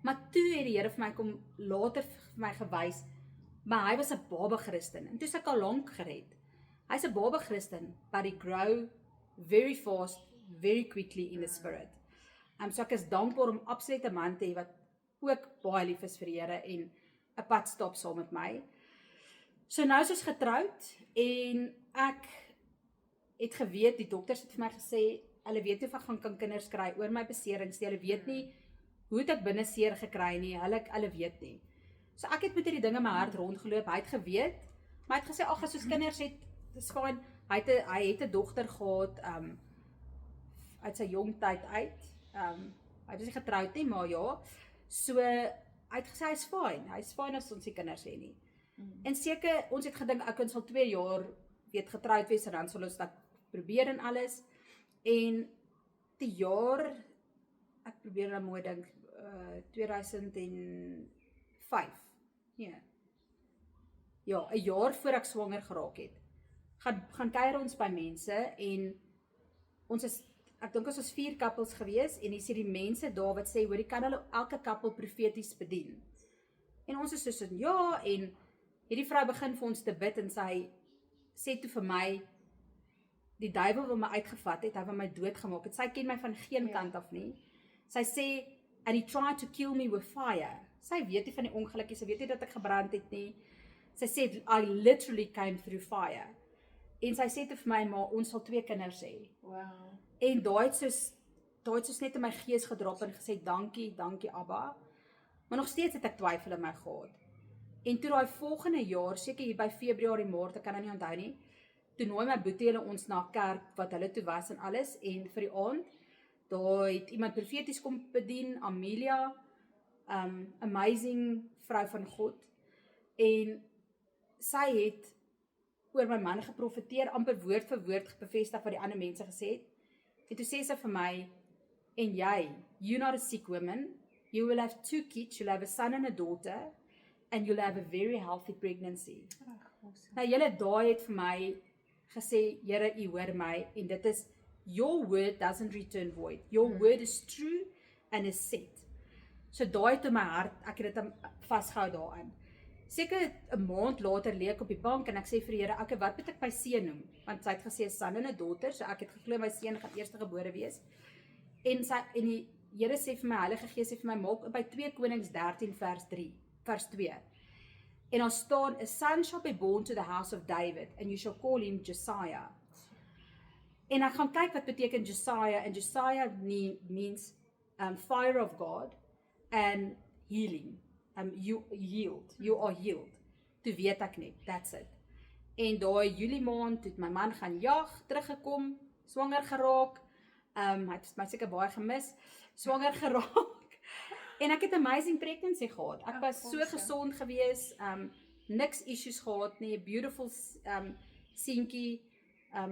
Maar toe het die Here vir my kom later vir my gewys, maar hy was 'n baba Christen en toe is ek al lank gered. Hy's 'n baba Christen, but he grow very fast, very quickly in the spirit. So ek is dankbaar om absoluut 'n man te hê wat ook baie lief is vir die Here en 'n pad stap saam met my. So nou is ons getroud en ek het geweet, die dokters het vir my gesê, hulle weet nie of ek kan kinders kry oor my beserings nie, hulle weet nie hoe het ek binne seer gekry nie, hulle weet nie. So ek het met hierdie ding in my hart rondgeloop, hy het geweet, maar hy het gesê, ag, as ons kinders het, dis fyn. Hy het 'n dogter gehad, uit sy jong tyd uit, hy was nie getroud nie, maar ja, so, hy het gesê, hy's fyn as ons die kinders hê nie. En seker, ons het gedink, ons sal 2 jaar, getroud wees, en dan sal ons dat probeer en alles, en die jaar, ek probeer nou mooi dink, 2005, nee, ja, 'n jaar voor ek swanger geraak het, gaan kuier ons by mense, en ons is, ek dink ons was 4 koppels gewees, en hier sê die mense daar wat sê, hoor, kan hulle elke koppel profeties bedien, en ons is soos, ja, en hierdie vrou begin vir ons te bid, en sy sê toe vir my, die duiwel wil my uitgevat het, hy wil my doodgemaak het, sy ken my van geen kant af nie, sy sê, and he tried to kill me with fire, sy weet nie van die ongelukkie, sy weet nie dat ek gebrand het nie, sy sê, I literally came through fire, en sy sê toe vir my, maar ons sal 2 kinders hê, Wow. en daai het soos net in my gees gedrop en gesê, dankie Abba, maar nog steeds het ek twyfel in my gehad, en toe daai volgende jaar, seker hier by Februarie, Maart, ek kan nou nie onthou nie, toe nooi my boetie hulle ons na kerk, wat hulle toe was en alles, en vir die aand, daar het iemand profeties kom bedien, Amelia, amazing vrou van God, en sy het oor my man geprofeteer, amper woord vir woord bevestig wat die ander mense gesê het, en toe sê sy vir my, en jy, you're not a sick woman, you will have 2 kids, you'll have a son and a daughter, and you'll have a very healthy pregnancy. Nou julle daai het vir my gesê, Here, u hoor my, en dit is, your word doesn't return void, your word is true and is set. So daai het in my hart, ek het dit vasgehou daaraan. Seker 'n maand later lê ek op die bank en ek sê vir die Here, wat moet ek my seun noem? Want sy het gesê 'n son en 'n dogter, so ek het geglo my seun gaan eerstegebore wees. En die Here sê vir my, Heilige Gees sê vir my, maak by 2 Konings 13 vers 2. En daar staan, a son shall be born to the house of David, and you shall call him Josiah. En ek gaan kyk wat beteken Josiah, and Josiah means fire of God, and healing. You are healed. Toe weet ek net, that's it. En daai Julie maand, het my man gaan jag, teruggekom, swanger geraak, hy het my seker baie gemis, swanger geraak, en ek het amazing pregnancy gehad, ek was so gesond gewees, niks issues gehad nie, beautiful seentjie,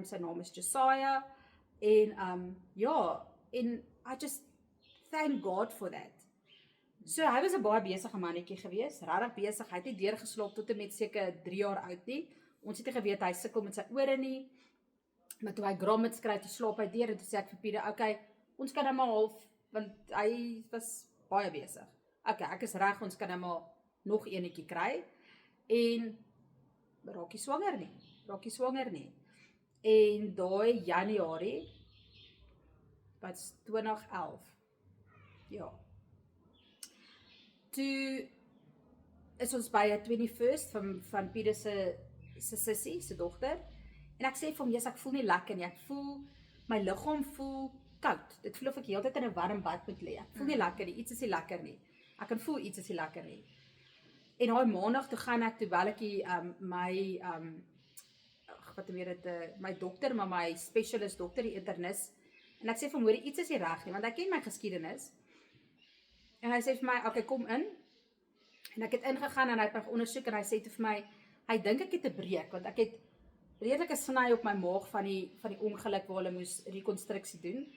sy naam is Josiah, en ja, en I just thank God for that. So hy was 'n baie besige mannetjie gewees, regtig besig, hy het nie deurgeslaap tot en met seker 3 jaar oud nie. Ons het nie geweet hy sukkel met sy ore nie. Maar toe hy grommets kry, toe slaap hy deur en toe sê ek vir Pieter, okay, ons kan hom maar half, want hy was baie besig. Okay, ek is reg, ons kan hom maar nog eenetjie kry. En raakie swanger nie. En daai Januarie, wat 2011, ja. Toe is ons by 'n 21st van Pieter se sussie, se dogter. En ek sê vir hom, "Jesus, ek voel nie lekker nie. Ek voel my liggaam voel koud. Dit voel of ek heeltyd in 'n warm bad moet lê. Ek voel nie lekker nie. Iets is nie lekker nie. Ek kan voel iets is nie lekker nie." En daai maandag toe gaan ek toe bel ek my dokter, maar my specialist dokter, die internis. En ek sê vir hom, "Hoor, iets is nie reg nie, want hy ken my geskiedenis." En hy sê vir my, "Okay, kom in." En ek het ingegaan en hy het my ondersoek en hy sê toe vir my, hy dink ek het 'n breek, want ek het redelike sny op my maag van die ongeluk waar hulle moes rekonstruksie doen.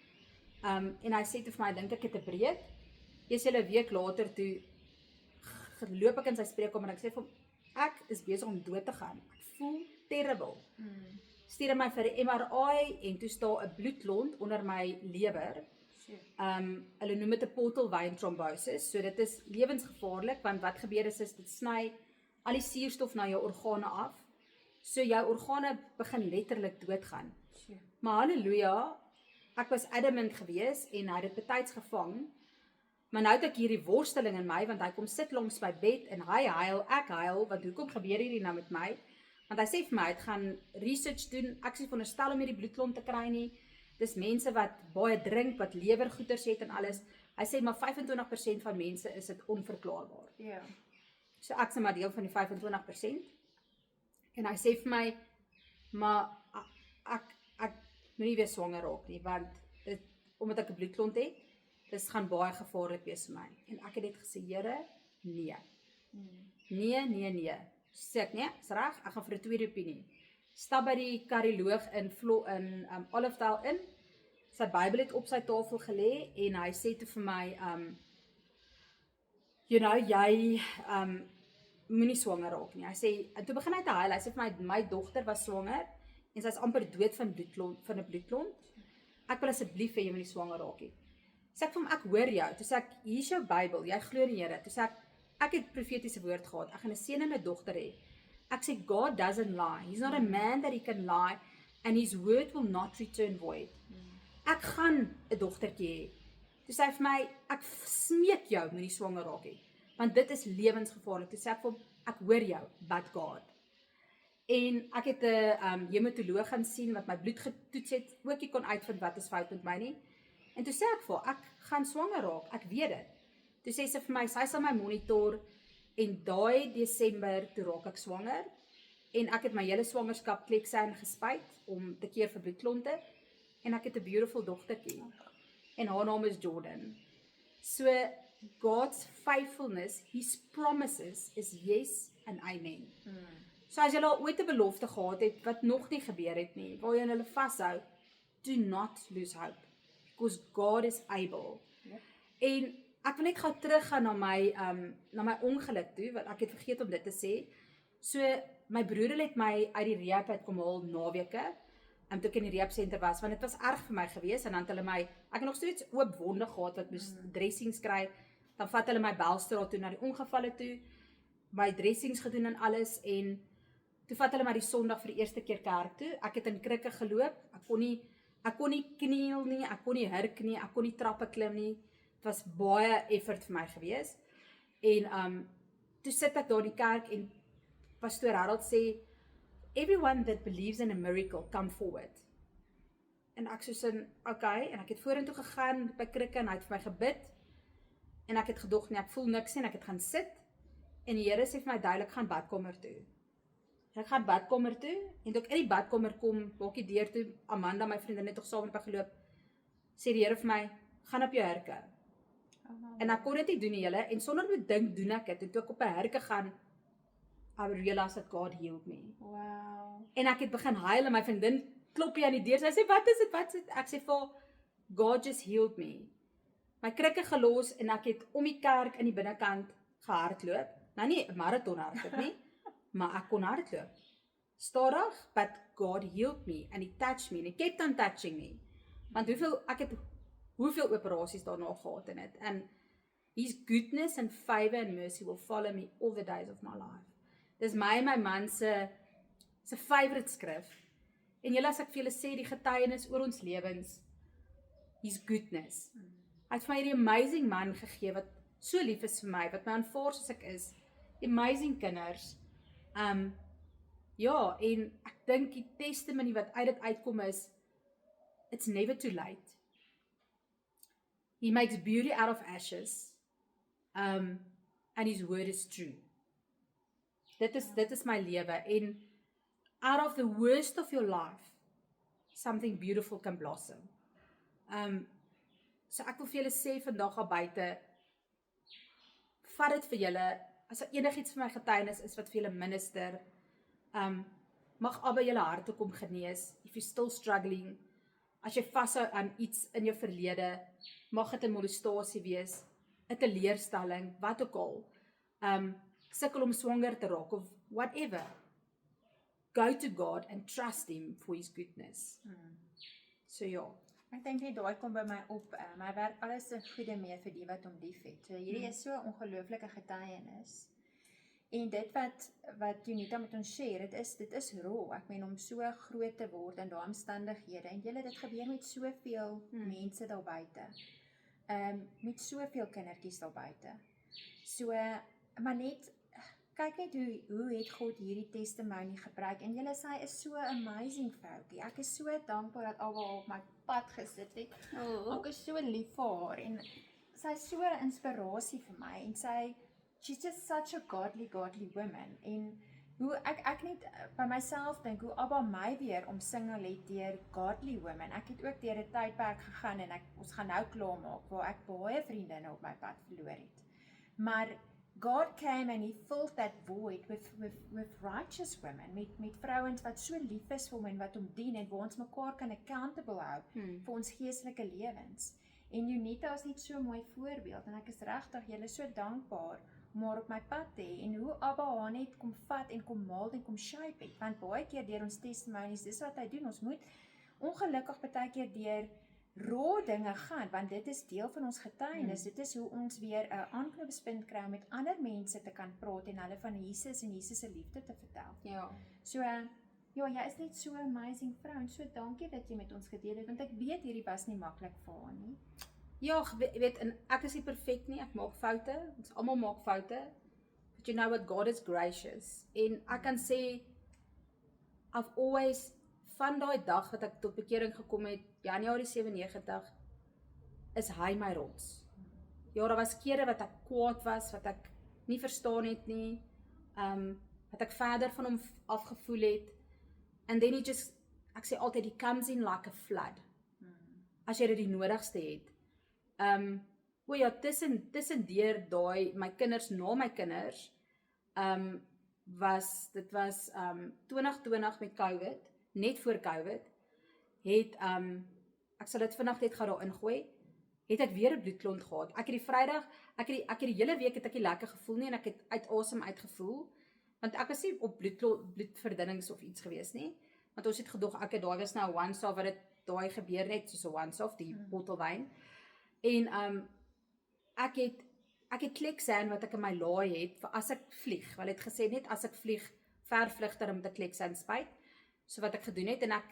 En hy sê toe vir my, dink ek het 'n breek. Eers 'n week later toe loop ek in sy spreekkamer en ek sê vir hom, ek is besig om dood te gaan. Ek voel terrible. Stuur my vir 'n MRI en toe staan 'n bloedklont onder my lewer. Hulle noem dit 'n portal vein thrombosis. So dit is lewensgevaarlik, want wat gebeur is dit sny al die suurstof na jou organe af. So jou organe begin letterlik doodgaan. Maar halleluja, ek was adamant gewees en hy het dit betyds gevang. Maar nou het ek hierdie worsteling in my, want hy kom sit langs my bed en hy huil, ek huil, want hoekom gebeur hierdie nou met my? Want hy sê vir my, hy het gaan research doen, ek sê veronderstel om hierdie bloedklont te kry nie. Dis mense wat baie drink, wat lewergoeders het en alles. Hy sê maar 25% van mense is dit onverklaarbaar. Ja. So ek sê maar deel van die 25%. En hy sê vir my, maar ek moet nie weer swanger raak nie, want omdat ek 'n bloedklont het, dis gaan baie gevaarlik wees vir my. En ek het net gesê, Here, nee. Nee. Sê ek, nee, is reg, ek gaan vir 'n tweede opinie. Stap by die kardioloog in Olifdale in. Sy Bybel het op sy tafel gelê en hy sê toe vir my, jy moenie swanger raak nie. Hy sê, en toe begin hy te huil. Hy sê vir my dogter was swanger en sy is amper dood van 'n bloedklont. Ek wil asseblief hê jy moenie swanger raak nie. Sê ek vir hom, ek hoor jou. Toe sê ek, hier is jou Bybel, jy glo in die Here. Toe sê ek het profetiese woord gehad. Ek gaan 'n seun en 'n dogter hê. Ek sê, God doesn't lie. He's not a man that he can lie, and his word will not return void. Ek gaan 'n dogtertjie hê. Toe sê hy vir my, ek smeek jou, moenie swanger raak nie, want dit is lewensgevaarlik. Toe sê ek vir hom, ek hoor jou, but God. En ek het 'n hematoloog gaan sien wat my bloed getoets het, ook nie kon uitvind wat is fout met my nie. En toe sê ek vir haar, ek gaan swanger raak, ek weet dit. Toe sê sy vir my, sy sal my monitor, en daai Desember toe raak ek swanger, en ek het my hele swangerskap Clexane gespuit, om te keer vir bloedklonte, en ek het 'n beautiful dogtertjie, en haar naam is Jordan. So, God's faithfulness, His promises is yes and amen. So as jy al ooit 'n belofte gehad het, wat nog nie gebeur het nie, waar jy in hulle vashou, do not lose hope, because God is able. Yep. En ek wil net gou teruggaan na my ongeluk toe, want ek het vergeet om dit te sê. So, my broer het my uit die rehab uit kom haal naweke, toe ek in die rehab center was, want dit was erg vir my gewees, en dan het hulle my, ek het nog steeds oop wonde gehad, wat moes dressings kry, dan vat hulle my Belstraat toe na die ongevalle toe, my dressings gedoen en alles, en toe vat hulle my die Sondag vir die eerste keer kerk toe, ek het in krikke geloop, ek kon nie kniel nie, ek kon nie hurk nie, ek kon nie trappe klim nie, het was baie effort vir my gewees, en toe sit ek daar in die kerk, en Pastoor Harold sê, everyone that believes in a miracle, come forward. En ek soos in, okay, en ek het vorentoe gegaan by krikke, en hy het vir my gebid, en ek het gedog, nee, ek voel niks nie, en ek het gaan sit, en die Here sê vir my duidelik, gaan badkamer toe. En ek gaan badkamer toe, en toe ek in die badkamer kom, maak die deur toe, Amanda, my vriendin, het toch saam met my geloop, sê die Here vir my, gaan op jou hurke. En ek kon dit nie doen nie, julle, en sonder te dink doen ek het, en toe ek op my hurke gaan, I realized that God healed me. Wow. En ek het begin huil en my vriendin klop hier aan die deur. Sy sê, wat is dit? Wat is dit? Ek sê vir God just healed me. My krikke gelos en ek het om die kerk in die binnekant gehardloop. Nou nie 'n marathon hardloop nie, maar ek kon hardloop. Stadig, but God healed me and he touched me and he kept on touching me. Want ek het hoeveel operasies daarna gehad in dit. And his goodness and favor and mercy will follow me all the days of my life. Dis my en my man se favorite skrif. En julle as ek vir julle sê die getuienis oor ons lewens, his goodness. Hy het vir my hierdie amazing man gegee wat so lief is vir my, wat my aanvaar soos ek is. Amazing kinders. Ja, en ek dink die testimony wat uit dit uitkom is, it's never too late. He makes beauty out of ashes. And his word is true. Dit is my lewe. En out of the worst of your life, something beautiful can blossom. So ek wil vir julle sê vandag al buite, vat dit vir julle, as enigiets vir my getuienis is wat vir julle minister, mag Abba julle harte kom genees, if you're still struggling, as jy vashou aan iets in jou verlede, mag dit 'n molestasie wees, 'n teleurstelling, wat ook al, sukkel om swanger te raak, of whatever, go to God and trust him for his goodness. So ja. Ek dink net daai kom by my op, my werk alles in goeie mee vir die wat hom liefhet. So hierdie is so 'n ongelooflike getuienis. En dit wat Junita met ons share, dit is rol. Ek meen om so groot te word in daai omstandighede. En julle, dit gebeur met soveel mense daar buite. Met soveel kindertjies daar buite. So, maar net kyk net hoe het God hierdie testimony gebruik. En julle, sy is so 'n amazing vroukie. Ek is so dankbaar dat Abba haar op my pad gesit het. Ek is so lief vir haar en sy is so 'n inspirasie vir my en she's just such a godly woman. En hoe ek net by myself dink hoe Abba my weer omsingel het deur godly women. Ek het ook deur 'n tydperk gegaan en ons gaan nou klaarmaak waar ek baie vriendinne op my pad verloor het. Maar God came and he filled that void with righteous women, met vrouens wat so lief is vir hom en wat hom dien en waar ons mekaar kan accountable hou vir ons geestelike lewens. En Junita is net so 'n mooi voorbeeld en ek is regtig julle so dankbaar om haar op my pad te hê en hoe Abba haar net kom vat en kom maal en kom shape het. Want baie keer deur ons testimonies, dis wat hy doen, ons moet ongelukkig baie keer deur raw dinge gaan, want dit is deel van ons getuienis, dit is hoe ons weer 'n aanknopingspunt kry om met ander mense te kan praat en hulle van Jesus en Jesus se liefde te vertel. Ja. So, ja, jy is net so 'n amazing vrou en so dankie dat jy met ons gedeel het, want ek weet hierdie was nie maklik vir haar nie. Ja, weet, en ek is nie perfek nie, ek maak foute, ons almal maak foute, but you know what, God is gracious, en ek kan sê, I've always, van daai dag wat ek tot bekering gekom het, Januarie 97, is hy my rots. Ja, daar was kere wat ek kwaad was, wat ek nie verstaan het nie, wat ek verder van hom afgevoel het, and then ek sê altyd, he comes in like a flood, as jy dit die nodigste het. Ja, tussen deur daai, my kinders, na my kinders, dit was 2020 met COVID, net voor COVID, het, ek sal dit vandag net gaan daar ingooi, het ek weer 'n bloedklont gehad. Ek het die Vrydag, ek het die hele week het ek nie lekker gevoel nie, en ek het uit asem uitgevoel, want ek was nie op bloedverdunnings of iets gewees nie, want ons het gedog, daai was nou once-off, wat het daai gebeur net, soos 'n once-off, die bottel wyn, en ek het Clexane wat ek in my laai het, vir as ek vlieg, want het gesê net as ek vlieg, ver vlugter met 'n Clexane spuit, so wat ek gedoen het, en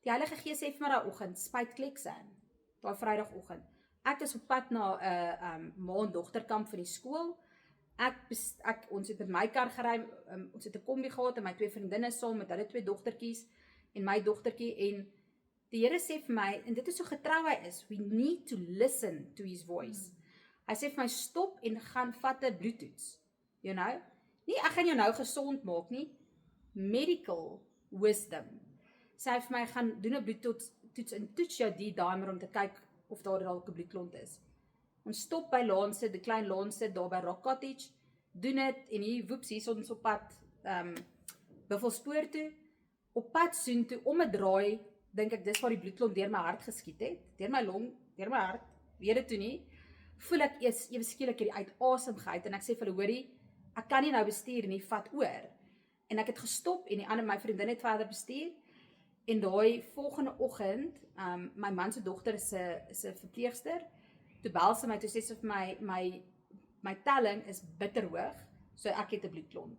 die Heilige Gees sê vir my daai oggend, spuit Clexane, daai Vrydagoggend. Ek is op pad na 'n ma en dogterkamp van die skool. Ons het met my kar gery, ons het 'n kombi gehad en my twee vriendinne saam met hulle twee dogtertjies en my dogtertjie, en die Here sê vir my, en dit is so getrou hy is, we need to listen to his voice. Hy sê vir my, stop en gaan vat 'n bloedtoets. You know? Nie, ek gaan jou nou gesond maak nie. Medical wisdom. Sê hy vir my, gaan doen 'n bloedtoets en toets jou D-dimer om te kyk of daar dalk 'n bloedklont is. Ons stop by Laanse, die klein Laanse, daar by Rock Cottage, doen dit, en hier, woeps, hier is ons op pad Buffelspoor toe, op pad soontoe, om 'n draai, dink ek dis waar die bloedklont deur my hart geskiet het, deur my long, deur my hart, weet dit toe nie, voel ek eers ewe skielik hierdie uit asem gehad en ek sê vir hulle, hoorie, ek kan nie nou bestuur nie, vat oor. En ek het gestop en my vriendin het verder bestuur. En daai volgende oggend, my man se dogter is 'n verpleegster. Toe bel sy my, toe sê sy vir my telling is bitter hoog, so ek het 'n bloedklont.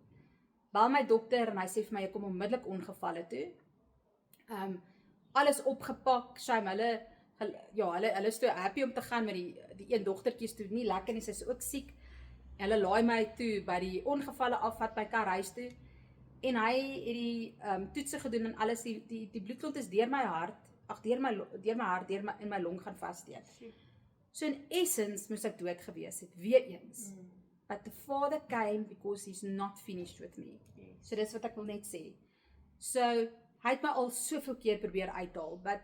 Bel my dokter en hy sê vir my, ek kom onmiddellik ongevalle toe. Alles opgepak, hulle is toe happy om te gaan met die een dogtertjie is toe nie lekker nie, sy is ook siek. En hulle laai my toe by die ongevalle afvat by kar huis toe. En hy het die toetse gedoen en alles, die bloedklont is deur my hart, in my long gaan vassteek. So in essence moes ek dood gewees het, weer eens. But the Father came because he's not finished with me. So dis wat ek wil net sê. So, hy het my al soveel keer probeer uithaal, but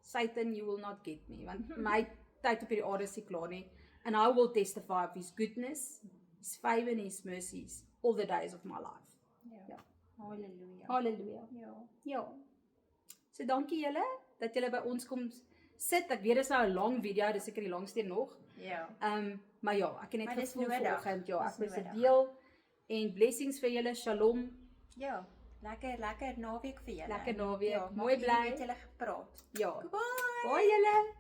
Satan, you will not get me, want my tyd op hierdie aarde is nie klaar nie. And I will testify of his goodness, his favor and his mercies, all the days of my life. Ja. Halleluja. Halleluja. Ja. Ja. So dankie julle, dat julle by ons kom sit. Ek weet dis nou 'n lang video, dis seker die langste nog. Ja. Maar ja, ek het net Maar dis gevoel nodig. vanoggend, ja, ek Dis wil dit nodig. deel. En blessings vir julle, shalom. Ja. Lekker naweek vir julle. Lekker naweek. Ja, Mooi maak bly. met julle gepraat. Ja. Goodbye. Baie julle.